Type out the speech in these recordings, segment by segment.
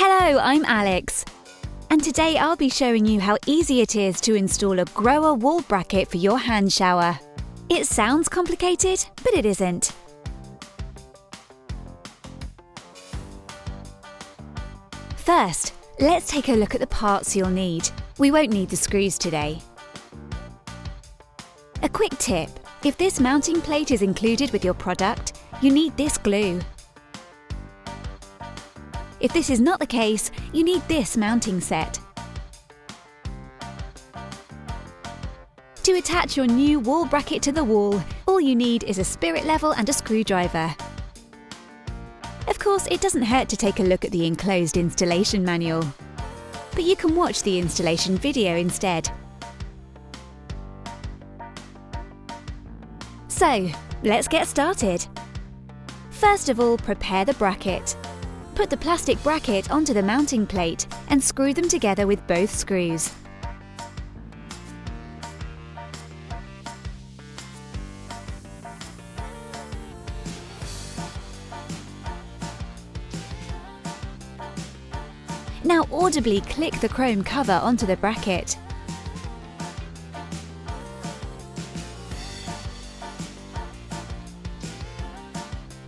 Hello, I'm Alex. And today I'll be showing you how easy it is to install a GROHE wall bracket for your hand shower. It sounds complicated, but it isn't. First, let's take a look at the parts you'll need. We won't need the screws today. A quick tip: if this mounting plate is included with your product, you need this glue. If this is not the case, you need this mounting set. To attach your new wall bracket to the wall, all you need is a spirit level and a screwdriver. Of course, it doesn't hurt to take a look at the enclosed installation manual, but you can watch the installation video instead. So, let's get started. First of all, prepare the bracket. Put the plastic bracket onto the mounting plate and screw them together with both screws. Now audibly click the chrome cover onto the bracket.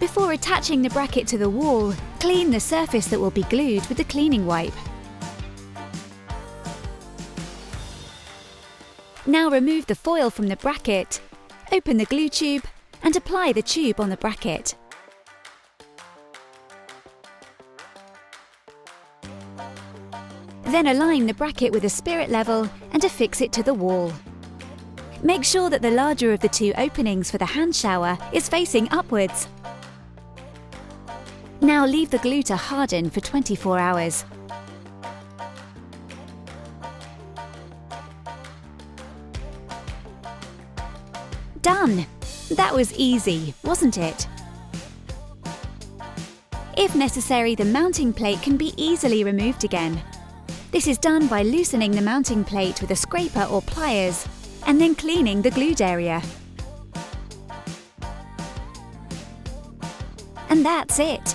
Before attaching the bracket to the wall, clean the surface that will be glued with the cleaning wipe. Now remove the foil from the bracket, open the glue tube and apply the tube on the bracket. Then align the bracket with a spirit level and affix it to the wall. Make sure that the larger of the two openings for the hand shower is facing upwards. Now leave the glue to harden for 24 hours. Done! That was easy, wasn't it? If necessary, the mounting plate can be easily removed again. This is done by loosening the mounting plate with a scraper or pliers and then cleaning the glued area. And that's it!